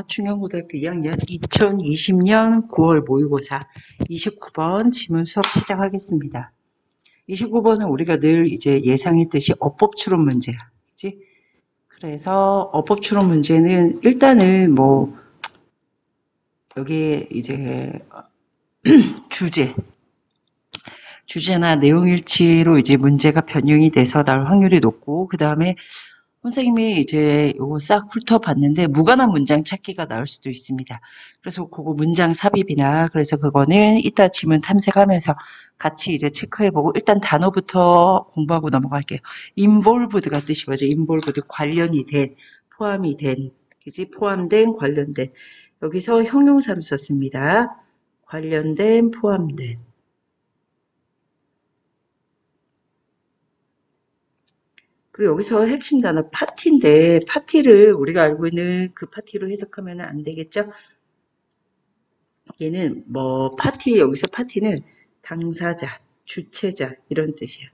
충영고등학교 2학년 2020년 9월 모의고사 29번 지문 수업 시작하겠습니다. 29번은 우리가 늘 이제 예상했듯이 어법 추론 문제야. 그치? 그래서 어법 추론 문제는 일단은 여기에 이제 주제나 내용 일치로 이제 문제가 변형이 돼서 나올 확률이 높고, 그 다음에 선생님이 이제 요거 싹 훑어봤는데 무관한 문장 찾기가 나올 수도 있습니다. 그래서 그거 문장 삽입이나 그래서 그거는 이따 지문 탐색하면서 같이 이제 체크해보고 일단 단어부터 공부하고 넘어갈게요. involved가 뜻이 뭐죠? involved 관련이 된, 포함이 된, 그지? 포함된, 관련된. 여기서 형용사로 썼습니다. 관련된, 포함된. 그리고 여기서 핵심 단어 파티인데 파티를 우리가 알고 있는 그 파티로 해석하면 안 되겠죠? 얘는 여기서 파티는 당사자, 주체자 이런 뜻이야.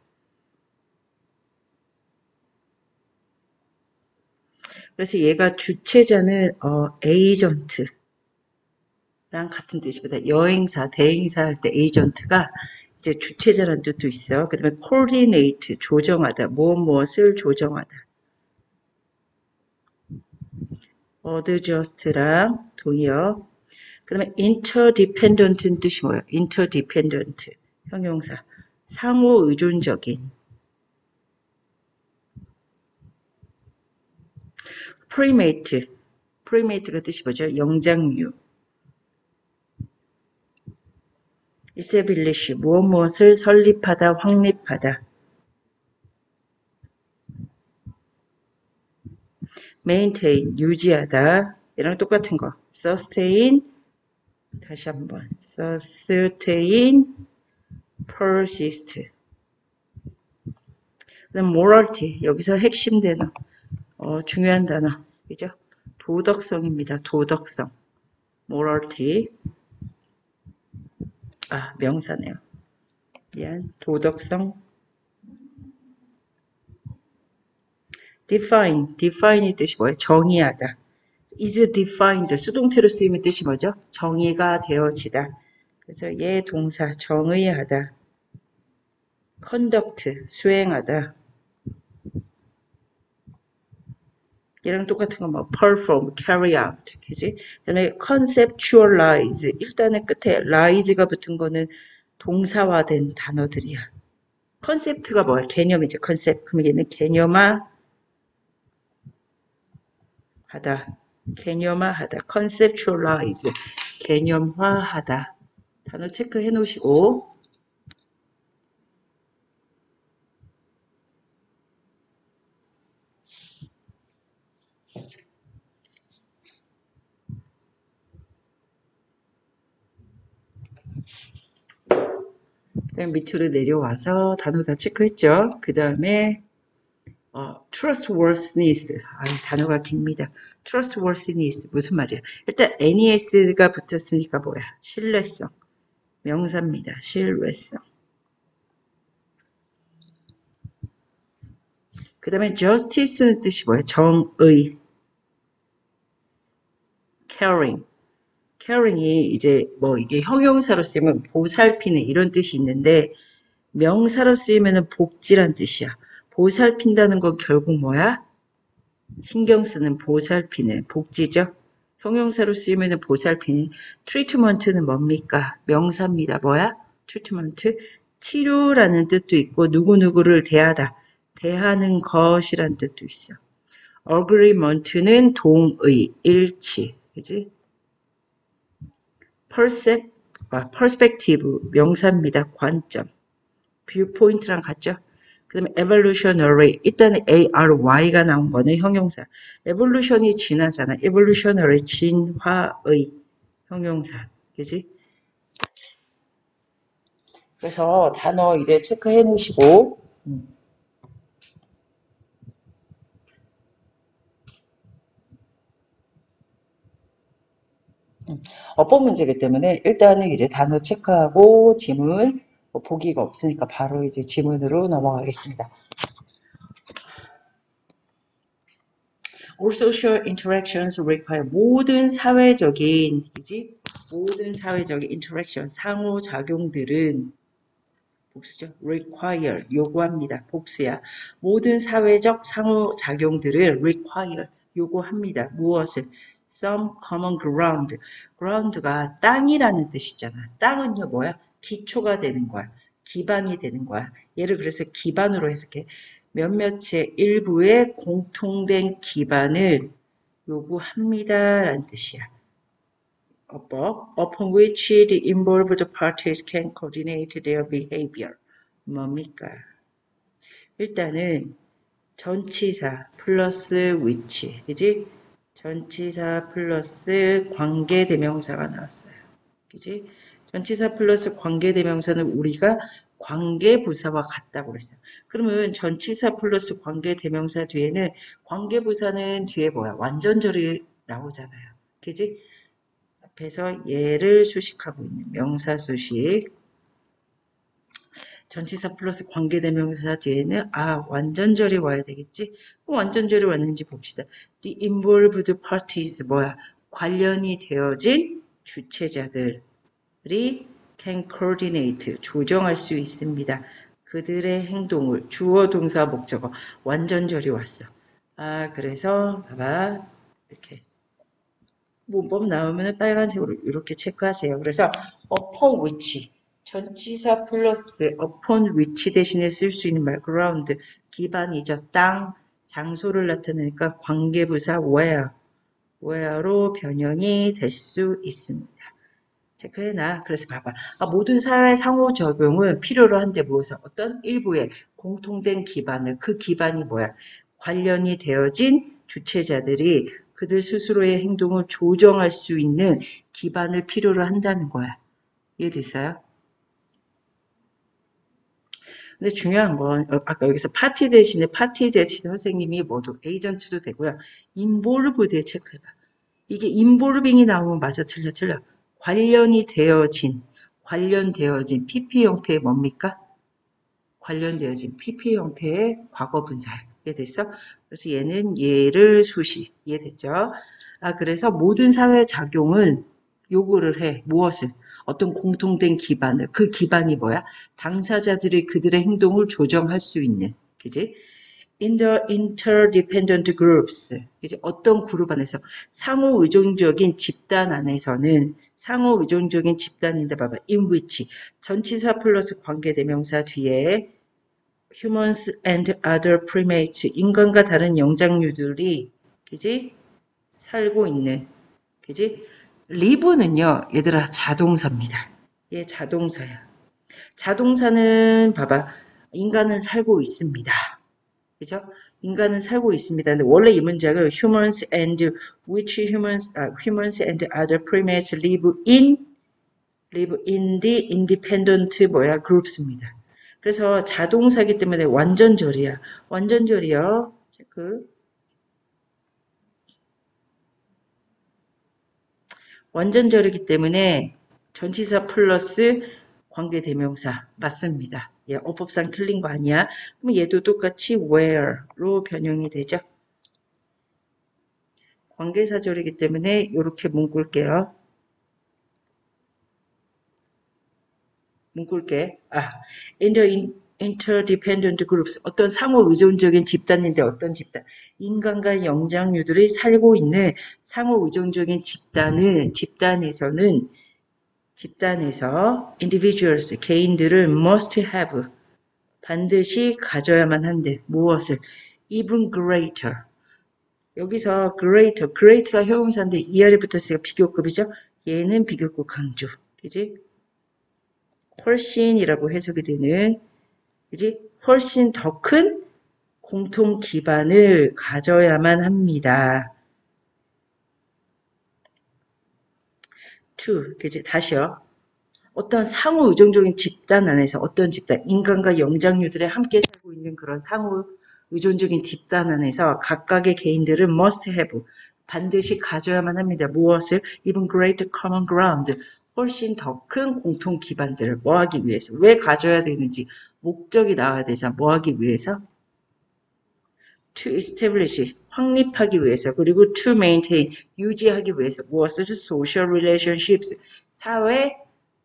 그래서 얘가 주체자는 에이전트랑 같은 뜻입니다. 여행사, 대행사 할 때 에이전트가 이제 주체자라는 뜻도 있어. 그 다음에 coordinate, 조정하다, 무엇을 조정하다. adjust랑 동의어. 그 다음에 interdependent는 뜻이 뭐예요? interdependent, 형용사. 상호 의존적인. primate가 뜻이 뭐죠? 영장류. establish, 무엇을 설립하다, 확립하다. maintain, 유지하다. 이랑 똑같은 거. sustain, 다시 한번. sustain, persist. 그다음 morality, 여기서 핵심 단어, 중요한 단어, 그죠? 도덕성입니다. 도덕성. morality. 명사네요. 미안. 도덕성. define이 뜻이 뭐예요? 정의하다. is defined, 수동태로 쓰이면 뜻이 뭐죠? 정의가 되어지다. 그래서 얘 동사, 정의하다. conduct, 수행하다. 얘랑 똑같은 거 perform, carry out, 그지? 그다음에 conceptualize, 일단은 끝에 rise가 붙은 거는 동사화된 단어들이야. 컨셉트가 뭐야? 개념이죠. 컨셉. 그럼 얘는 개념화하다. 개념화하다. conceptualize. 개념화하다. 단어 체크해 놓으시고. 그다음 밑으로 내려와서 단어 다 체크했죠. 그 다음에 trustworthiness. 단어가 깁니다. trustworthiness 무슨 말이야? 일단 NES가 붙었으니까 뭐야? 신뢰성. 명사입니다. 신뢰성. 그 다음에 justice는 뜻이 뭐예요? 정의. caring이 이제 이게 형용사로 쓰면 보살피는 이런 뜻이 있는데 명사로 쓰이면 복지란 뜻이야. 보살핀다는 건 결국 뭐야? 신경 쓰는, 보살피는, 복지죠. 형용사로 쓰이면 보살피는. 트리트먼트는 뭡니까? 명사입니다. 뭐야? 트리트먼트. 치료라는 뜻도 있고 누구누구를 대하다. 대하는 것이란 뜻도 있어. agreement는 동의, 일치. 그지? perspective, 명사입니다. 관점. viewpoint랑 같죠? 그 다음에 evolutionary, 일단은 ARY가 나온 거는 형용사. evolution이 진화잖아. evolutionary, 진화의 형용사. 그지? 그래서 단어 이제 체크해 놓으시고, 어법 문제이기 때문에 일단은 이제 단어 체크하고 지문, 보기가 없으니까 바로 이제 지문으로 넘어가겠습니다. All social interactions require 모든 사회적인 그지? 모든 사회적인 interaction 상호작용들은 복수죠. require 요구합니다. 복수야. 모든 사회적 상호작용들을 require 요구합니다. 무엇을? some common ground. ground가 땅이라는 뜻이잖아. 땅은요 뭐야? 기초가 되는 거야. 기반이 되는 거야. 얘를 그래서 기반으로 해석해. 몇몇의 일부의 공통된 기반을 요구합니다라는 뜻이야. upon which the involved parties can coordinate their behavior. 뭡니까? 일단은 전치사 플러스 which, 그지? 전치사 플러스 관계대명사가 나왔어요. 그지? 전치사 플러스 관계대명사는 우리가 관계부사와 같다고 그랬어요. 그러면 전치사 플러스 관계대명사 뒤에는 관계부사는 뒤에 뭐야? 완전절이 나오잖아요. 그지? 앞에서 얘를 수식하고 있는 명사 수식. 전치사 플러스 관계대명사 뒤에는 완전절이 와야 되겠지? 완전절이 왔는지 봅시다. The involved parties 뭐야? 관련이 되어진 주체자들이 can coordinate 조정할 수 있습니다. 그들의 행동을 주어 동사 목적어 완전절이 왔어. 그래서 봐봐 이렇게 문법 나오면 빨간색으로 이렇게 체크하세요. 그래서 upon which 전치사 플러스 upon which 대신에 쓸 수 있는 말 ground 기반이죠. 땅 장소를 나타내니까 관계부사 where로 변형이 될 수 있습니다. 체크해놔. 그래서 봐봐. 모든 사회 상호작용은 필요로 한데 무엇을 어떤 일부의 공통된 기반을 그 기반이 뭐야? 관련이 되어진 주체자들이 그들 스스로의 행동을 조정할 수 있는 기반을 필요로 한다는 거야. 이해됐어요? 근데 중요한 건 아까 여기서 파티 대신에 선생님이 뭐도 에이전트도 되고요. 인볼브드에 체크해봐. 이게 인볼빙이 나오면 맞아 틀려. 관련되어진 PP 형태의 뭡니까? 관련되어진 PP 형태의 과거 분사야. 이해됐어? 그래서 얘는 얘를 수식. 이해됐죠? 그래서 모든 사회 작용은 요구를 해. 무엇을? 어떤 공통된 기반을. 그 기반이 뭐야? 당사자들이 그들의 행동을 조정할 수 있는. 그지? In the interdependent groups. 이제 어떤 그룹 안에서 상호 의존적인 집단 안에서는 상호 의존적인 집단인데 봐봐. in which 전치사 플러스 관계대명사 뒤에 humans and other primates 인간과 다른 영장류들이 그지? 살고 있는 그지? live는요. 얘들아 자동사입니다. 얘 자동사야. 자동사는 봐봐. 인간은 살고 있습니다. 그죠? 인간은 살고 있습니다. 근데 원래 이 문장은 humans and other primates live in the independent groups입니다. 그래서 자동사기 때문에 완전절이야. 완전절이요. 체크. 완전절이기 때문에 전치사 플러스 관계대명사 맞습니다. 어법상 틀린 거 아니야. 그럼 얘도 똑같이 where로 변형이 되죠. 관계사절이기 때문에 이렇게 문꿀게요. 문꿀게. in the interdependent groups. 어떤 상호 의존적인 집단인데 어떤 집단? 인간과 영장류들이 살고 있는 상호 의존적인 집단에서 individuals, 개인들은 must have, 반드시 가져야만 한데 무엇을? even greater. 여기서 great가 형용사인데 이 아래 붙었으니까 비교급이죠? 얘는 비교급 강조. 그지? 훨씬이라고 해석이 되는, 그지? 훨씬 더 큰 공통 기반을 가져야만 합니다. 그지? 다시요. 어떤 상호 의존적인 집단 안에서 어떤 집단, 인간과 영장류들이 함께 살고 있는 그런 상호 의존적인 집단 안에서 각각의 개인들은 must have, 반드시 가져야만 합니다. 무엇을? even greater common ground, 훨씬 더 큰 공통 기반들을 뭐 하기 위해서? 왜 가져야 되는지 목적이 나와야 되잖아. 뭐 하기 위해서? to establish, 확립하기 위해서 그리고 to maintain 유지하기 위해서 무엇을 social relationships 사회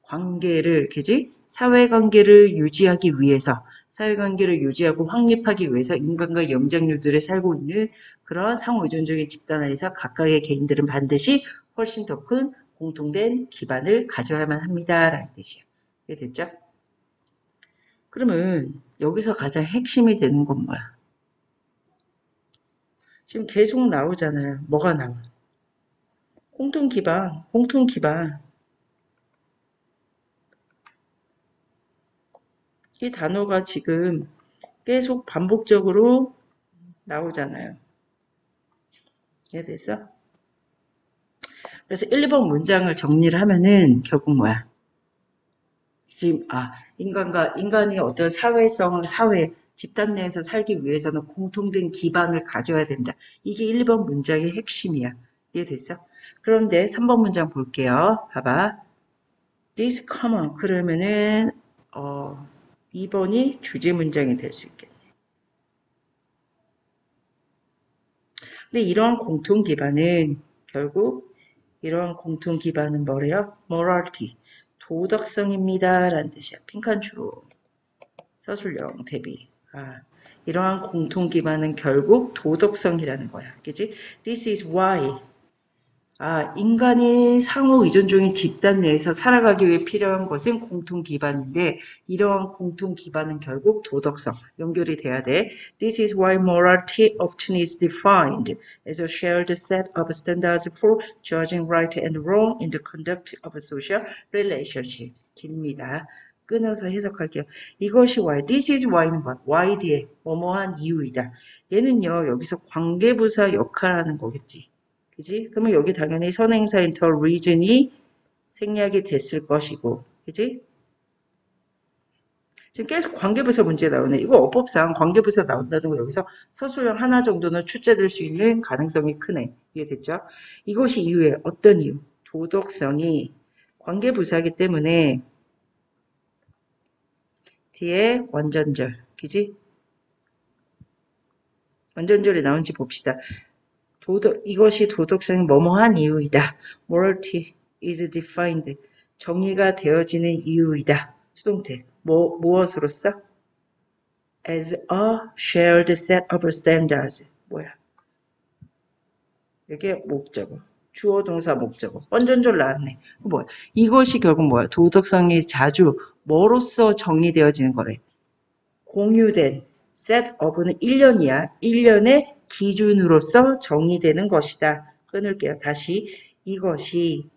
관계를 그지 사회관계를 유지하기 위해서 사회관계를 유지하고 확립하기 위해서 인간과 영장류들이 살고 있는 그런 상호의존적인 집단 안에서 각각의 개인들은 반드시 훨씬 더 큰 공통된 기반을 가져야만 합니다. 라는 뜻이에요. 이해됐죠? 그러면 여기서 가장 핵심이 되는 건 뭐야? 지금 계속 나오잖아요. 뭐가 나와? 공통기반, 공통기반. 이 단어가 지금 계속 반복적으로 나오잖아요. 이해됐어? 그래서 1, 2번 문장을 정리를 하면은 결국 뭐야? 지금 인간이 어떤 사회성을 사회 집단 내에서 살기 위해서는 공통된 기반을 가져야 된다. 이게 1, 2번 문장의 핵심이야. 이해됐어? 그런데 3번 문장 볼게요. 봐봐. This common 그러면은 2번이 주제 문장이 될 수 있겠네. 근데 이러한 공통 기반은 결국 이러한 공통 기반은 뭐래요? morality 도덕성입니다. 라는 뜻이야. 핑크한 주로 서술형 대비. 이러한 공통 기반은 결국 도덕성이라는 거야. 그지? This is why 인간이 상호 의존적인 집단 내에서 살아가기 위해 필요한 것은 공통 기반인데 이러한 공통 기반은 결국 도덕성 연결이 돼야 돼. This is why morality often is defined as a shared set of standards for judging right and wrong in the conduct of social relationships. 깁니다. 끊어서 해석할게요. 이것이 why, this is why는 뭐야? why 뒤에 뭐뭐한 이유이다. 얘는요 여기서 관계부사 역할하는 거겠지. 그지? 그러면 여기 당연히 선행사인 the reason이 생략이 됐을 것이고, 그지? 지금 계속 관계부사 문제 나오네. 이거 어법상 관계부사 나온다고 여기서 서술형 하나 정도는 출제될 수 있는 가능성이 크네. 이해됐죠? 이것이 이유에 어떤 이유? 도덕성이 관계부사이기 때문에 뒤에 원전절, 그지? 원전절이 나온지 봅시다. 이것이 도덕성이 뭐뭐한 이유이다. Morality is defined. 정의가 되어지는 이유이다. 수동태. 무엇으로써? As a shared set of standards. 뭐야? 이게 목적어. 주어 동사 목적어. 원전절 나왔네. 뭐야? 이것이 결국 뭐야? 도덕성이 자주 뭐로써 정의되어지는 거래? 공유된 set of는 1년이야. 1년의 기준으로서 정의되는 것이다. 끊을게요. 다시 이것이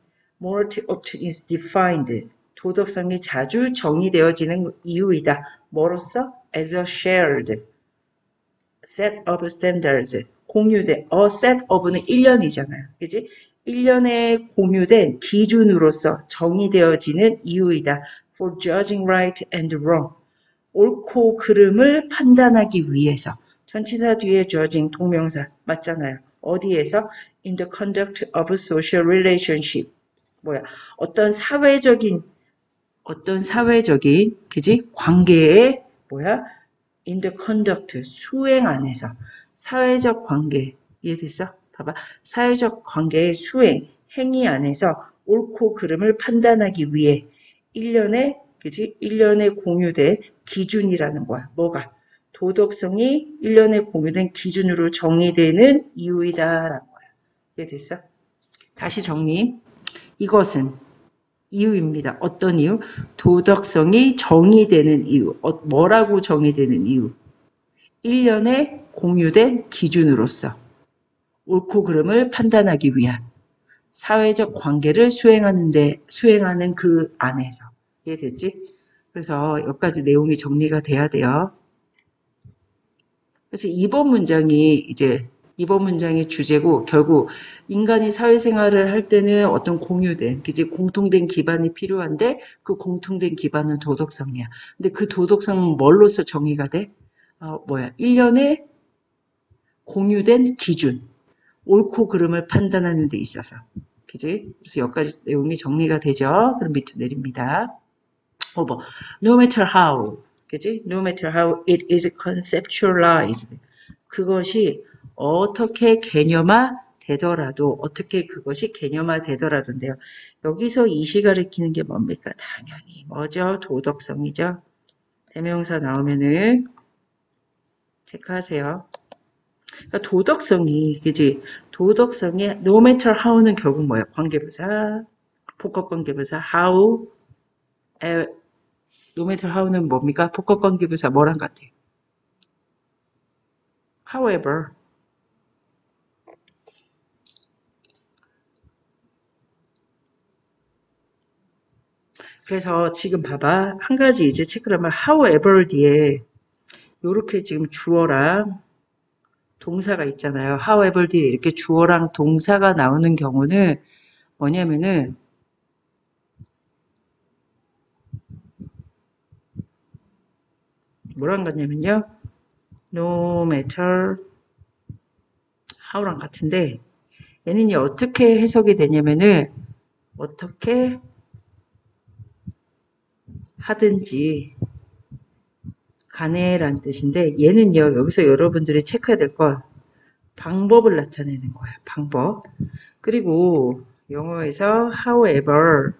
morality often is defined. 도덕성이 자주 정의되어지는 이유이다. 뭐로써? as a shared set of standards. 공유된 a set of는 1년이잖아요. 그지? 1년의 공유된 기준으로서 정의되어지는 이유이다. for judging right and wrong. 옳고 그름을 판단하기 위해서 전치사 뒤에 judging 동명사 맞잖아요. 어디에서? in the conduct of social relationship. 뭐야? 어떤 사회적인 그지? 관계에 뭐야? in the conduct 수행 안에서 사회적 관계 이해됐어? 봐봐. 사회적 관계의 수행 행위 안에서 옳고 그름을 판단하기 위해 1년에 그지? 1년에 공유된 기준이라는 거야. 뭐가? 도덕성이 1년에 공유된 기준으로 정의되는 이유이다라는 거야. 이해됐어? 다시 정리. 이것은 이유입니다. 어떤 이유? 도덕성이 정의되는 이유. 뭐라고 정의되는 이유? 1년에 공유된 기준으로서 옳고 그름을 판단하기 위한 사회적 관계를 수행하는 그 안에서. 이해됐지? 그래서 여기까지 내용이 정리가 돼야 돼요. 그래서 이번 문장이 주제고 결국 인간이 사회생활을 할 때는 어떤 공유된, 그지 공통된 기반이 필요한데 그 공통된 기반은 도덕성이야. 근데 그 도덕성은 뭘로서 정의가 돼? 1년에 공유된 기준, 옳고 그름을 판단하는 데 있어서. 그지? 그래서 여기까지 내용이 정리가 되죠? 그럼 밑으로 내립니다. No matter how, 그지? No matter how it is conceptualized. 그것이 어떻게 개념화 되더라도, 어떻게 그것이 개념화 되더라도인데요. 여기서 이시 가리키는 게 뭡니까? 당연히 뭐죠? 도덕성이죠. 대명사 나오면은 체크하세요. 그러니까 도덕성이, 그지? 도덕성이 no matter how는 결국 뭐야? 관계부사, 복합관계부사 how, no matter how는 뭡니까? 복합관계부사 뭐랑 같아? however. 그래서 지금 봐봐. 한 가지 이제 체크를 하면 however 뒤에 요렇게 지금 주어랑 동사가 있잖아요. however 뒤에 이렇게 주어랑 동사가 나오는 경우는 뭐냐면은 뭐랑 같냐면요. no matter how랑 같은데 얘는 이제 어떻게 해석이 되냐면은 어떻게 하든지 간에란 뜻인데 얘는요. 여기서 여러분들이 체크해야 될 건 방법을 나타내는 거야. 방법. 그리고 영어에서 however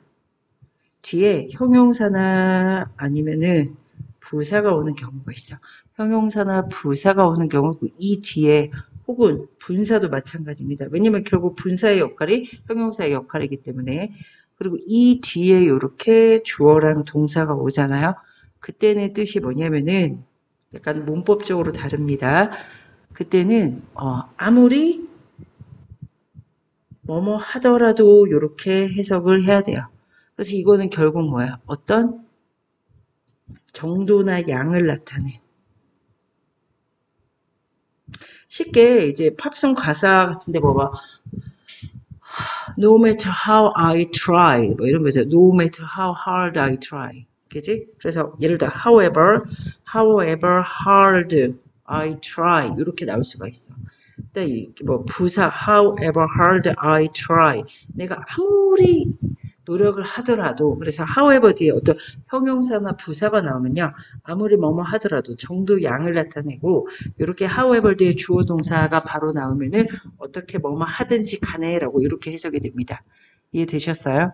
뒤에 형용사나 아니면은 부사가 오는 경우가 있어. 형용사나 부사가 오는 경우 이 뒤에 혹은 분사도 마찬가지입니다. 왜냐면 결국 분사의 역할이 형용사의 역할이기 때문에. 그리고 이 뒤에 이렇게 주어랑 동사가 오잖아요. 그때는 뜻이 뭐냐면은 약간 문법적으로 다릅니다. 그때는 아무리 뭐뭐 하더라도 이렇게 해석을 해야 돼요. 그래서 이거는 결국 뭐야? 어떤 정도나 양을 나타내. 쉽게 이제 팝송 가사 같은데 봐봐. No matter how I try 뭐 이런 거죠. No matter how hard I try. 그지? 그래서 예를 들어 however hard I try 이렇게 나올 수가 있어. 뭐 부사 however hard I try 내가 아무리 노력을 하더라도 그래서 however 뒤에 어떤 형용사나 부사가 나오면요. 아무리 뭐뭐 하더라도 정도 양을 나타내고 이렇게 however 뒤에 주어 동사가 바로 나오면은 어떻게 뭐뭐 하든지 간에라고 이렇게 해석이 됩니다. 이해되셨어요?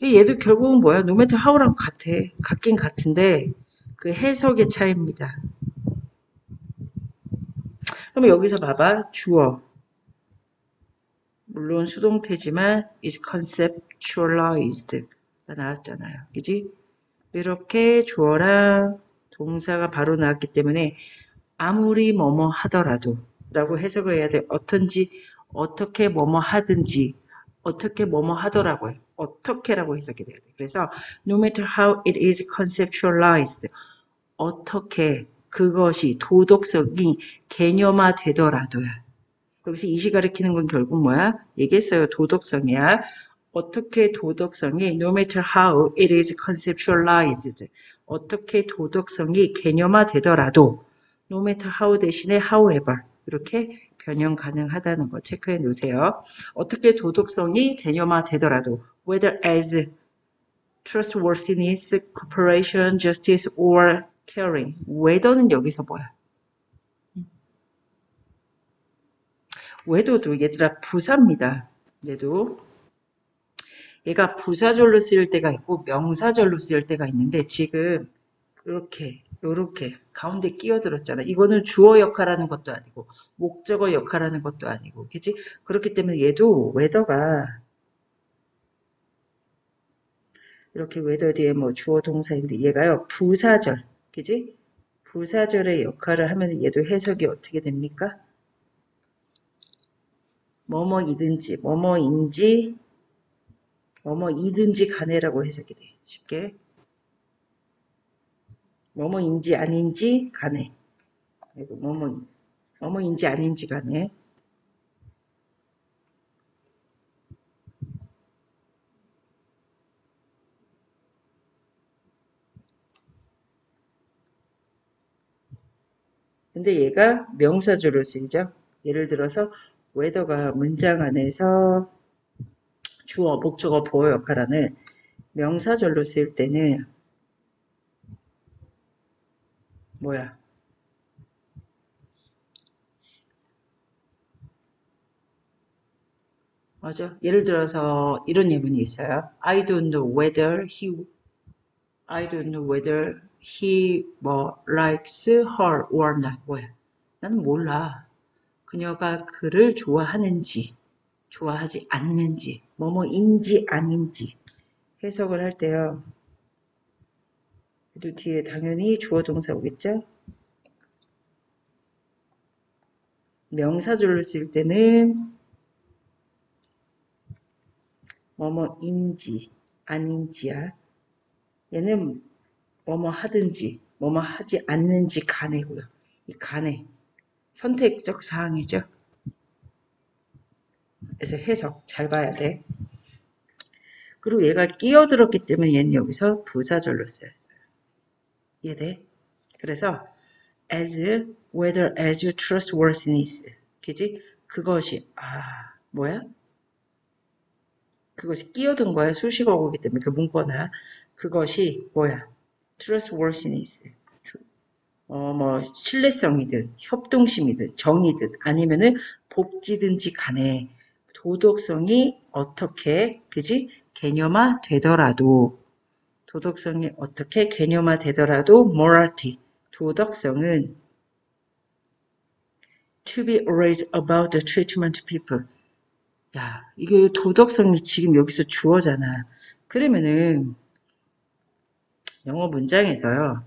얘도 결국은 뭐야? no matter how랑 같아. 같긴 같은데 그 해석의 차이입니다. 그럼 여기서 봐봐. 주어. 물론 수동태지만 is conceptualized가 나왔잖아요. 그지? 이렇게 주어랑 동사가 바로 나왔기 때문에 아무리 뭐뭐 하더라도 라고 해석을 해야 돼. 어떻게 뭐뭐 하든지 어떻게 뭐뭐 하더라고요. 어떻게라고 해석이 돼야 돼. 그래서 no matter how it is conceptualized 어떻게 그것이 도덕성이 개념화 되더라도요. 여기서 이시 가리키는 건 결국 뭐야? 얘기했어요. 도덕성이야. 어떻게 도덕성이 no matter how it is conceptualized 어떻게 도덕성이 개념화 되더라도 no matter how 대신에 however 이렇게 변형 가능하다는 거 체크해 놓으세요. 어떻게 도덕성이 개념화 되더라도 whether as trustworthiness, cooperation, justice or caring whether는 여기서 뭐야? whether도 얘들아 부사입니다. 얘가 부사절로 쓰일 때가 있고 명사절로 쓰일 때가 있는데 지금 요렇게 가운데 끼어들었잖아. 이거는 주어 역할하는 것도 아니고 목적어 역할하는 것도 아니고 그치? 그렇기 때문에 얘도 whether가 이렇게 whether 뒤에 뭐 주어 동사인데 얘가요 부사절 그치? 부사절의 역할을 하면 얘도 해석이 어떻게 됩니까? 뭐뭐이든지 뭐뭐인지 뭐뭐이든지 간에라고 해석이 돼. 쉽게 뭐뭐인지 아닌지 간에 그리고 뭐뭐인지 아닌지 간에 근데 얘가 명사절로 쓰이죠. 예를 들어서 whether가 문장 안에서 주어, 목적어, 보어 역할하는 명사절로 쓰일 때는 뭐야? 맞아. 예를 들어서 이런 예문이 있어요. I don't know whether he 뭐 likes her or not. 뭐야? 나는 몰라. 그녀가 그를 좋아하는지, 좋아하지 않는지, 뭐뭐인지 아닌지 해석을 할 때요. 그래도 뒤에 당연히 주어 동사 오겠죠? 명사절로 쓸 때는 뭐뭐인지 아닌지야. 얘는 뭐뭐 하든지 뭐뭐 하지 않는지 간에고요. 이 간에 선택적 사항이죠. 그래서 해석 잘 봐야 돼. 그리고 얘가 끼어들었기 때문에 얘는 여기서 부사절로 쓰였어요. 이해돼? 그래서 as, whether as trustworthiness. 그지? 그것이 뭐야? 그것이 끼어든 거야. 수식어고기 때문에 그 문구나 그것이 뭐야? trustworthiness. 뭐 신뢰성이든 협동심이든 정의든 아니면은 복지든지 간에 도덕성이 어떻게 그지 개념화 되더라도 도덕성이 어떻게 개념화 되더라도 morality 도덕성은 to be always about the treatment of people. 야 이게 도덕성이 지금 여기서 주어잖아. 그러면은 영어 문장에서요.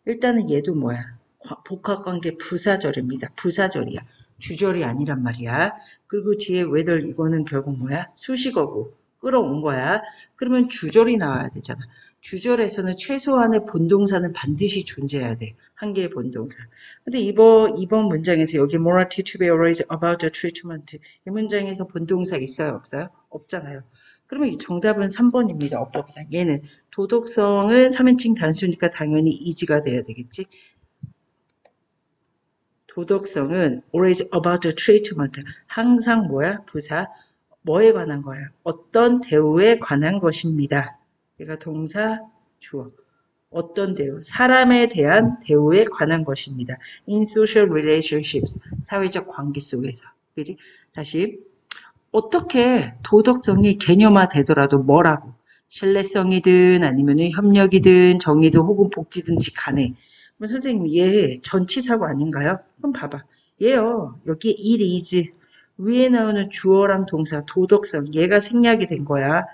일단은 얘도 뭐야? 복합관계 부사절입니다. 부사절이야. 주절이 아니란 말이야. 그리고 뒤에 whether 이거는 결국 뭐야? 수식어고 끌어온 거야. 그러면 주절이 나와야 되잖아. 주절에서는 최소한의 본동사는 반드시 존재해야 돼. 한 개의 본동사. 근데 이번 문장에서 여기 morality to be always about the treatment 이 문장에서 본동사 있어요? 없어요? 없잖아요. 그러면 정답은 3번입니다. 어법상. 얘는 도덕성은 3인칭 단수니까 당연히 이지가 돼야 되겠지. 도덕성은 always about the treatment. 항상 뭐야? 부사. 뭐에 관한 거야? 어떤 대우에 관한 것입니다. 얘가 동사, 주어. 어떤 대우? 사람에 대한 대우에 관한 것입니다. In social relationships. 사회적 관계 속에서. 그지? 다시. 어떻게 도덕성이 개념화 되더라도 뭐라고? 신뢰성이든 아니면 협력이든 정의든 혹은 복지든지 간에 그럼 선생님 얘 전치사고 아닌가요? 그럼 봐봐. 얘요. 여기 it is 위에 나오는 주어랑 동사 도덕성 얘가 생략이 된 거야.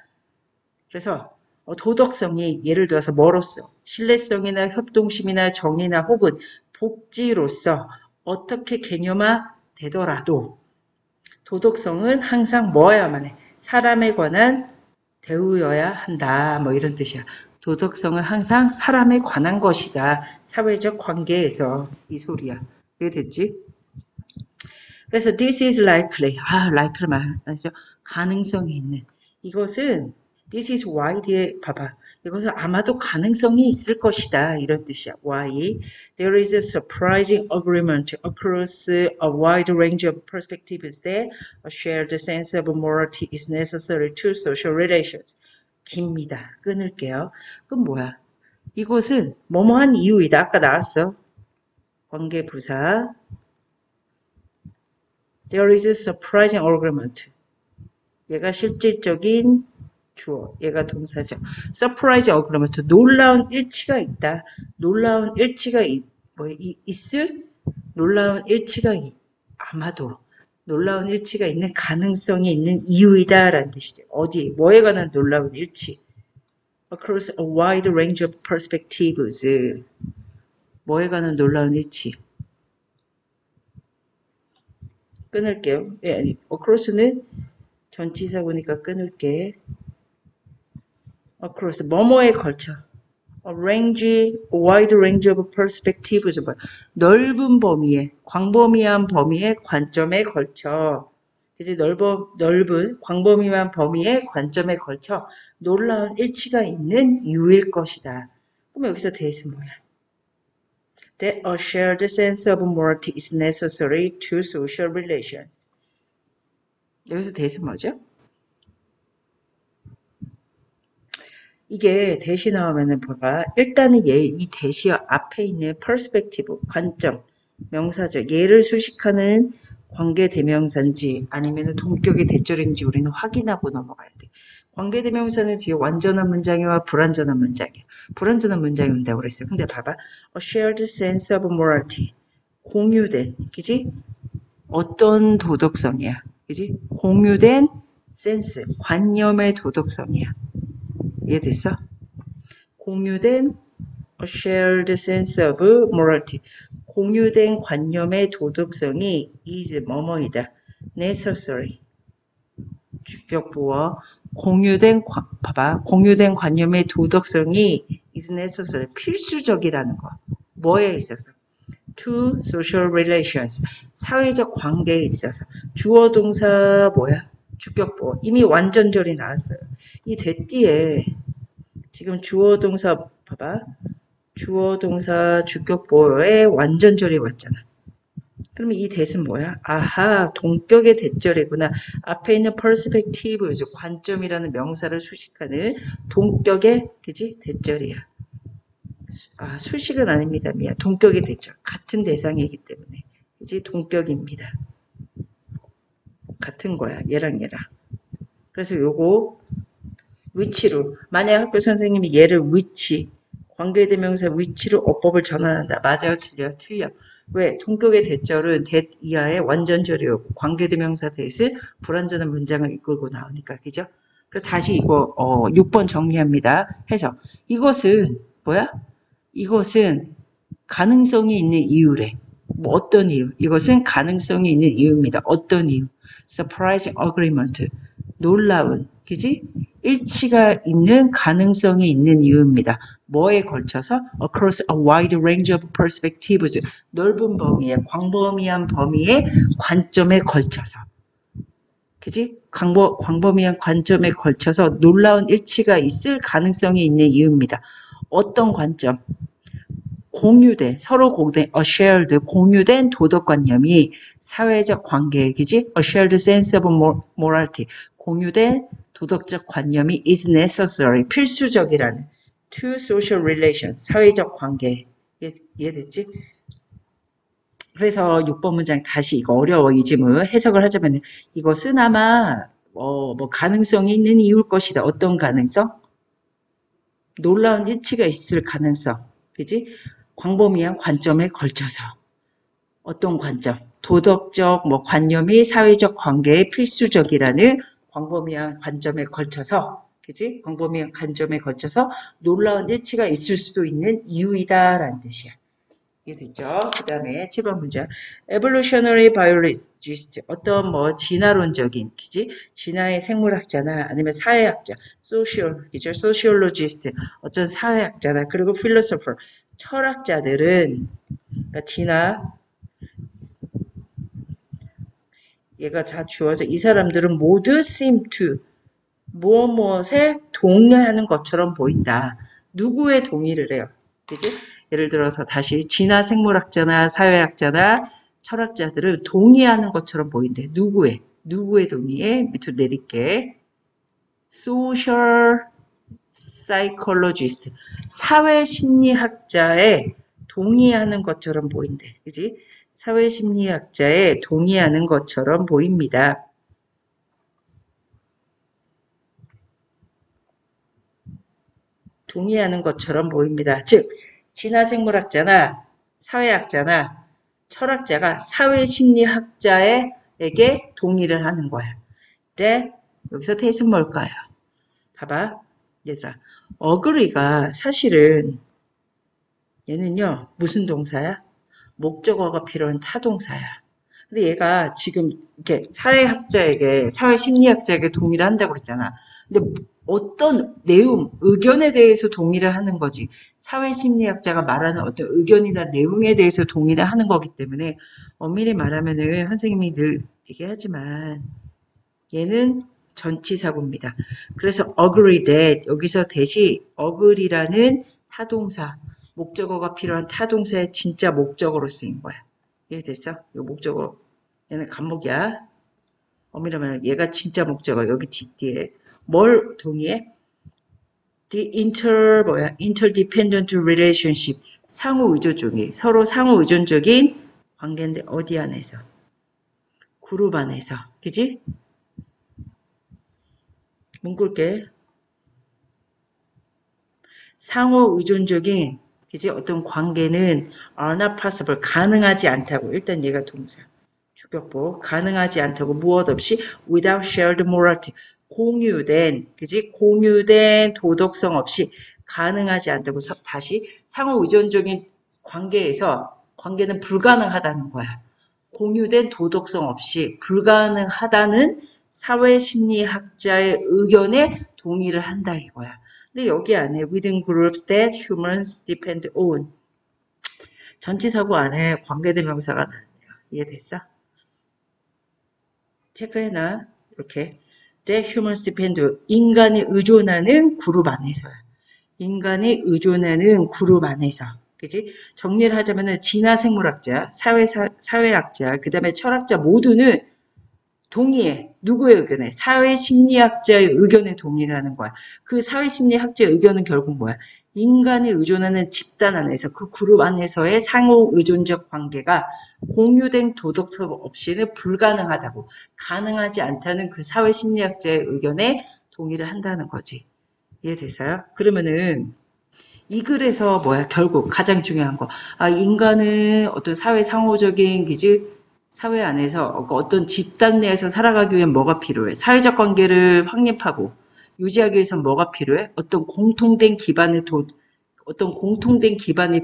그래서 도덕성이 예를 들어서 뭐로써 신뢰성이나 협동심이나 정의나 혹은 복지로서 어떻게 개념화 되더라도 도덕성은 항상 뭐여야만 해? 사람에 관한 대우여야 한다. 뭐 이런 뜻이야. 도덕성은 항상 사람에 관한 것이다. 사회적 관계에서 이 소리야. 이해됐지? 그래서 this is likely. likely 말이죠. 가능성이 있는. 이것은 this is why 뒤에 봐봐. 이것은 아마도 가능성이 있을 것이다. 이런 뜻이야. Why? There is a surprising agreement across a wide range of perspectives that a shared sense of morality is necessary to social relations. 깁니다. 끊을게요. 그럼 뭐야? 이것은 뭐뭐한 이유이다. 아까 나왔어. 관계부사. There is a surprising agreement. 얘가 실질적인 주어, 얘가 동사죠. surprise agreement, 놀라운 일치가 있다. 놀라운 일치가 있을? 놀라운 일치가 아마도 놀라운 일치가 있는 가능성이 있는 이유이다라는 뜻이죠. 어디, 뭐에 관한 놀라운 일치? Across a wide range of perspectives. 뭐에 관한 놀라운 일치? 끊을게요. 예, 아니, across는 전치사 보니까 끊을게. across, 뭐뭐에 걸쳐. A wide range of perspectives. 넓은 범위에, 광범위한 범위의 관점에 걸쳐. 그래서 넓은, 광범위한 범위의 관점에 걸쳐 놀라운 일치가 있는 이유일 것이다. 그럼 여기서 대해서 뭐야? That a shared sense of morality is necessary to social relations. 여기서 대해서 뭐죠? 이게 대시 나오면은 봐봐. 일단은 이 대시 앞에 있는 perspective, 관점, 명사죠. 얘를 수식하는 관계대명사인지 아니면 동격의 대절인지 우리는 확인하고 넘어가야 돼. 관계대명사는 뒤에 완전한 문장이와 불완전한 문장이야. 불완전한 문장이 온다고 그랬어요. 근데 봐봐. A shared sense of morality. 공유된, 그지? 어떤 도덕성이야. 그지? 공유된 센스, 관념의 도덕성이야. 이해됐어? 공유된 a shared sense of morality. 공유된 관념의 도덕성이 is 뭐뭐이다. necessary. 주격부어 봐봐. 공유된 관념의 도덕성이 is necessary. 필수적이라는 거. 뭐에 있어서? to social relations. 사회적 관계에 있어서. 주어 동사 뭐야? 주격부어. 이미 완전절이 나왔어요. 이 대띠에 지금 주어 동사 봐봐. 주어 동사 주격보에 완전절이 왔잖아. 그러면 이 대은 뭐야? 아하, 동격의 대절이구나. 앞에 있는 perspective, 관점이라는 명사를 수식하는 동격의, 그지? 대절이야. 아, 수식은 아닙니다. 미안. 동격의 대절. 같은 대상이기 때문에. 그지? 동격입니다. 같은 거야. 얘랑. 그래서 요거 위치로. 만약 학교 선생님이 얘를 관계대명사 위치로 어법을 전환한다. 맞아요? 틀려. 왜? 동격의 대절은 대 이하의 완전절이고 관계대명사 대신 불완전한 문장을 이끌고 나오니까. 그죠? 그래서 다시 이거 6번 정리합니다. 해서 이것은 뭐야? 이것은 가능성이 있는 이유래. 뭐 어떤 이유? 이것은 가능성이 있는 이유입니다. 어떤 이유? Surprising agreement. 놀라운, 그지? 일치가 있는 가능성이 있는 이유입니다. 뭐에 걸쳐서? Across a wide range of perspectives. 넓은 범위에, 광범위한 범위의 관점에 걸쳐서. 그지? 광범위한 관점에 걸쳐서 놀라운 일치가 있을 가능성이 있는 이유입니다. 어떤 관점? 서로 공유된, a shared, 공유된 도덕관념이 사회적 관계에, 그지? a shared sense of morality, 공유된 도덕적 관념이 is necessary, 필수적이라는 to social relations, 사회적 관계. 이해됐지? 그래서 6번 문장 다시 이거 어려워, 이 지문 해석을 하자면 이것은 아마 뭐 가능성이 있는 이유일 것이다. 어떤 가능성? 놀라운 일치가 있을 가능성. 그지? 광범위한 관점에 걸쳐서. 어떤 관점? 도덕적 관념이 사회적 관계에 필수적이라는 광범위한 관점에 걸쳐서, 그지? 광범위한 관점에 걸쳐서 놀라운 일치가 있을 수도 있는 이유이다라는 뜻이야. 이해됐죠? 그 다음에 7번 문제. Evolutionary biologist. 어떤 진화론적인, 그지? 진화의 생물학자나 아니면 사회학자, 그죠? sociologist. 어떤 사회학자나 그리고 philosopher. 철학자들은, 그러니까 진화, 얘가 다 주어져. 이 사람들은 모두 seem to. 무엇에 동의하는 것처럼 보인다. 누구에 동의를 해요? 그지? 예를 들어서 다시 진화 생물학자나 사회학자나 철학자들은 동의하는 것처럼 보인대. 누구에 동의해? 밑으로 내릴게. social psychologist. 사회심리학자에 동의하는 것처럼 보인대. 그지? 사회심리학자에 동의하는 것처럼 보입니다. 동의하는 것처럼 보입니다. 즉, 진화생물학자나 사회학자나 철학자가 사회심리학자에게 동의를 하는 거야. 근데 여기서 대신 뭘까요? 봐봐, 얘들아. agree가 사실은 얘는요, 무슨 동사야? 목적어가 필요한 타동사야. 근데 얘가 지금 이렇게 사회심리학자에게 동의를 한다고 그랬잖아. 근데 어떤 내용, 의견에 대해서 동의를 하는 거지. 사회심리학자가 말하는 어떤 의견이나 내용에 대해서 동의를 하는 거기 때문에 엄밀히 말하면은 선생님이 늘 얘기하지만 얘는 전치사구입니다. 그래서 agree that 여기서 대시 agree라는 타동사, 목적어가 필요한 타동사의 진짜 목적어로 쓰인 거야. 이해됐어? 이 목적어. 얘는 간목이야. 엄밀히 말하면 얘가 진짜 목적어. 여기 뒷뒤에. 뭘 동의해? interdependent relationship. 상호 의존적인, 서로 상호 의존적인 관계인데, 어디 안에서? 그룹 안에서. 그지? 문꿀게. 상호 의존적인, 그지? 어떤 관계는 are not possible. 가능하지 않다고. 일단 얘가 동사. 주격보. 가능하지 않다고. 무엇 없이 without shared morality. 공유된, 그지? 공유된 도덕성 없이 가능하지 않다고. 다시 상호 의존적인 관계는 불가능하다는 거야. 공유된 도덕성 없이 불가능하다는 사회심리학자의 의견에 동의를 한다 이거야. 근데 여기 안에 within groups that humans depend on 전치사고 안에 관계대명사가 나왔네요. 이해됐어? 체크해놔. 이렇게 that humans depend on 인간이 의존하는 그룹 안에서야. 인간이 의존하는 그룹 안에서. 그지? 정리를 하자면은 진화생물학자, 사회학자, 그 다음에 철학자 모두는 동의해. 누구의 의견에? 사회심리학자의 의견에 동의를 하는 거야. 그 사회심리학자의 의견은 결국 뭐야? 인간이 의존하는 집단 안에서 그 그룹 안에서의 상호 의존적 관계가 공유된 도덕성 없이는 불가능하다고 가능하지 않다는 그 사회심리학자의 의견에 동의를 한다는 거지. 이해됐어요? 그러면은 이 글에서 뭐야? 결국 가장 중요한 거. 인간은 어떤 사회 상호적인 사회 안에서 어떤 집단 내에서 살아가기 위해 뭐가 필요해? 사회적 관계를 확립하고 유지하기 위해서는 뭐가 필요해? 어떤 공통된 기반이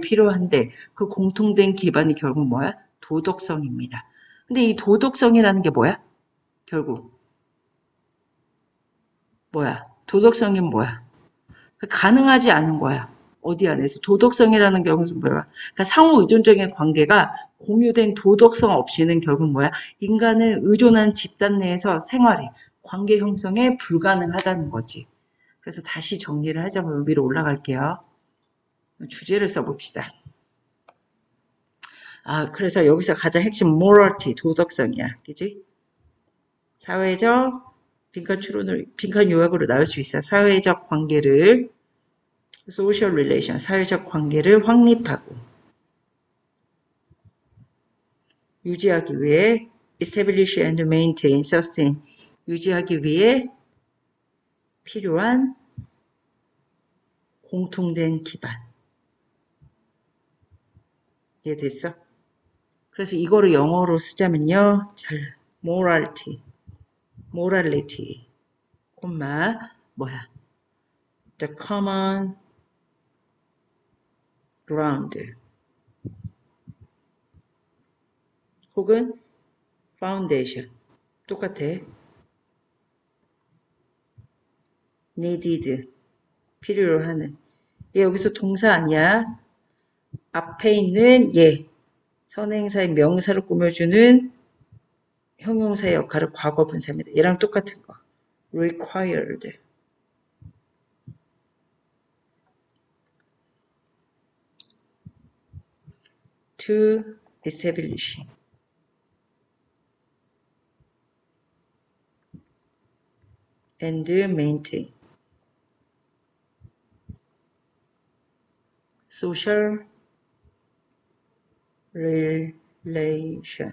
필요한데 그 공통된 기반이 결국 뭐야? 도덕성입니다. 근데 이 도덕성이라는 게 뭐야? 결국 뭐야? 도덕성이 뭐야? 가능하지 않은 거야. 어디 안에서 도덕성이라는 경우는 뭐야? 그러니까 상호 의존적인 관계가 공유된 도덕성 없이는 결국 뭐야? 인간은 의존한 집단 내에서 생활이 관계 형성에 불가능하다는 거지. 그래서 다시 정리를 하자면 위로 올라갈게요. 주제를 써봅시다. 그래서 여기서 가장 핵심 morality 도덕성이야, 그지? 사회적 빈칸 요약으로 나올 수 있어. 사회적 관계를 social relation, 사회적 관계를 확립하고 유지하기 위해 establish and maintain, sustain, 유지하기 위해 필요한 공통된 기반. 이해됐어? 그래서 이거를 영어로 쓰자면요. morality, 뭐야? the common ground 혹은 foundation 똑같아. needed 필요로 하는 얘 여기서 동사 아니야. 앞에 있는 얘 선행사의 명사를 꾸며주는 형용사의 역할을 과거 분사입니다. 얘랑 똑같은 거. required to establish and maintain social relation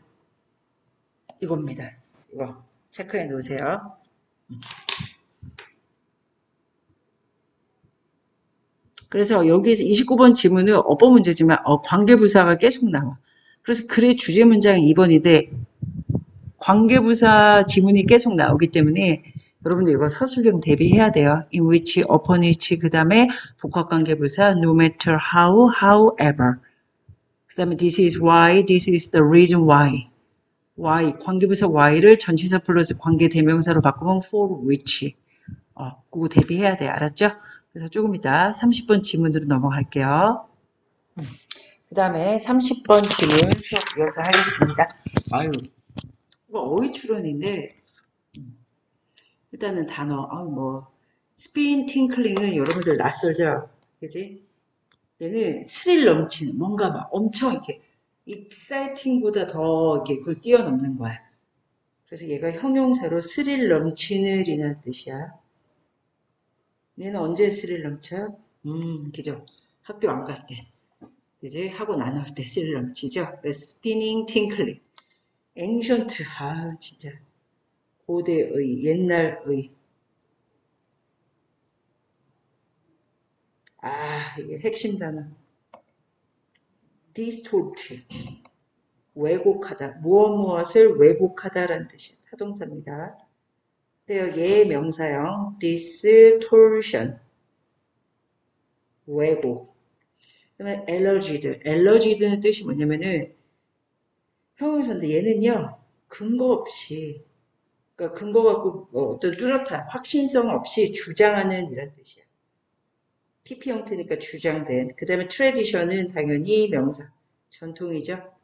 이겁니다. 이거 체크해 놓으세요. 그래서 여기서 29번 지문은 어법 문제지만 관계부사가 계속 나와. 그래서 글의 주제 문장이 2번인데 관계부사 지문이 계속 나오기 때문에 여러분들 이거 서술형 대비해야 돼요. in which, upon which, 그 다음에 복합관계부사 no matter how, however. 그 다음에 this is why, this is the reason why. why, 관계부사 why를 전치사 플러스 관계대명사로 바꾸면 for which. 그거 대비해야 돼. 알았죠? 그래서 조금 이따 30번 지문으로 넘어갈게요. 그 다음에 30번 지문 쭉 이어서 하겠습니다. 이거 어휘 추론인데 일단은 단어 스핀 팅클링은 여러분들 낯설죠? 그지? 얘는 스릴 넘치는 뭔가 막 엄청 이렇게 익사이팅보다 더 이렇게 그걸 뛰어넘는 거야. 그래서 얘가 형용사로 스릴 넘치는이라는 뜻이야. 얘는 언제 스릴 넘쳐요? 그죠? 학교 안 갈 때. 그지? 학원 안 올 때 스릴 넘치죠? 스피닝, 팅클링. ancient, 아, 진짜. 고대의, 옛날의. 아, 이게 핵심 단어. distort. 왜곡하다. 무엇을 왜곡하다라는 뜻이에요. 타동사입니다. 그래요. 예 명사형. distortion. 왜곡. 그러면 allergied. allergied는 뜻이 뭐냐면은 형용사인데 얘는요. 근거 없이 그러니까 근거 갖고 어떤 뚜렷한 확신성 없이 주장하는 이런 뜻이야. PP 형태니까 주장된. 그 다음에 tradition은 당연히 명사. 전통이죠.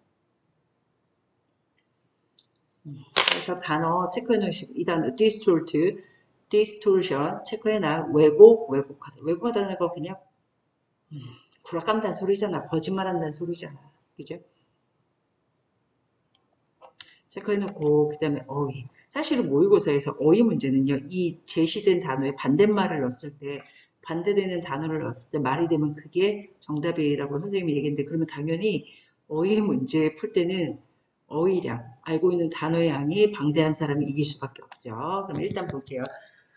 그래서 단어 체크해 놓으시고 이 단어 distort, distortion 체크해놔. 왜곡, 왜곡하다. 왜곡하다는 거 그냥 구락간다는 소리잖아. 거짓말한다는 소리잖아. 그죠? 체크해놓고 그 다음에 어휘. 사실은 모의고사에서 어휘 문제는요. 이 제시된 단어에 반대말을 넣었을 때 반대되는 단어를 넣었을 때 말이 되면 그게 정답이라고 선생님이 얘기했는데 그러면 당연히 어휘 문제 풀 때는 어휘량, 알고 있는 단어의 양이 방대한 사람이 이길 수밖에 없죠. 그럼 일단 볼게요.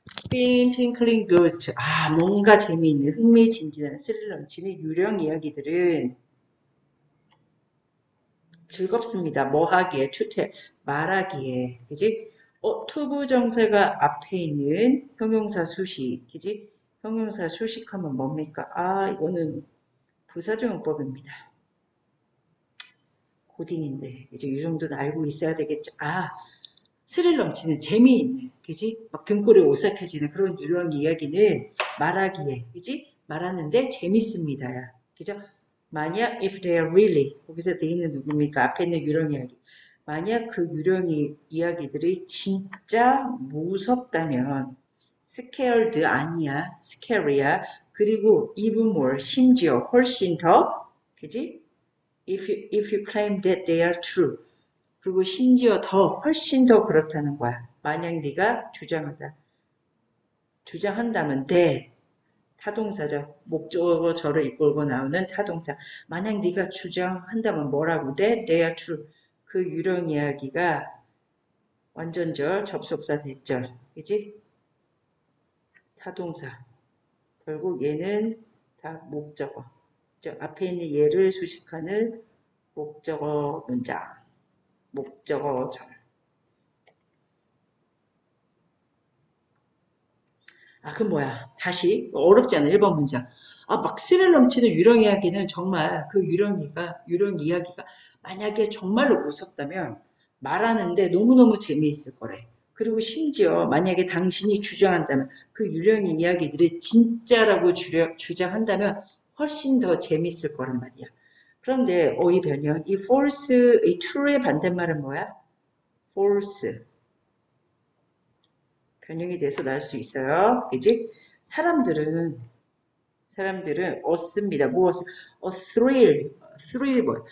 Spin, Twinkling Ghost. 아, 뭔가 재미있는 흥미진진한 스릴 넘치는 유령 이야기들은 즐겁습니다. 뭐 하기에, 투테, 말하기에, 그지? 투부정사가 앞에 있는 형용사 수식, 그지? 형용사 수식하면 뭡니까? 아, 이거는 부사조용법입니다. 고딩인데, 이제 이 정도는 알고 있어야 되겠죠. 아, 스릴 넘치는 재미있는, 그지? 막 등골에 오싹해지는 그런 유령 이야기는 말하기에, 그지? 말하는데 재밌습니다. 그죠? 만약 if they are really 거기서 they는 누굽니까? 앞에 있는 유령 이야기. 만약 그 유령 이야기들이 진짜 무섭다면 scared 아니야, scary야. 그리고 even more 심지어 훨씬 더, 그지? If you claim that they are true. 그리고 심지어 더 훨씬 더 그렇다는 거야. 만약 네가 주장한다면 돼. 타동사죠. 목적어절을 이끌고 나오는 타동사. 만약 네가 주장한다면 뭐라고 돼? They are true. 그 유령 이야기가 완전절, 접속사 대절. 그지? 타동사. 결국 얘는 다 목적어. 앞에 있는 얘를 수식하는 목적어 문장. 목적어절. 아, 그럼 뭐야? 다시 어렵지 않아. 1번 문장. 아, 막 스릴 넘치는 유령 이야기는 정말 그 유령 이야기가 만약에 정말로 무섭다면 말하는데 너무너무 재미있을 거래. 그리고 심지어 만약에 당신이 주장한다면 그 유령 이야기들이 진짜라고 주장한다면 훨씬 더 재미있을 거란 말이야. 그런데 어휘 변형, 이 false, 이 true의 반대말은 뭐야? false. 변형이 돼서 나올 수 있어요. 그지? 사람들은 얻습니다. 무엇을? thrill 뭐?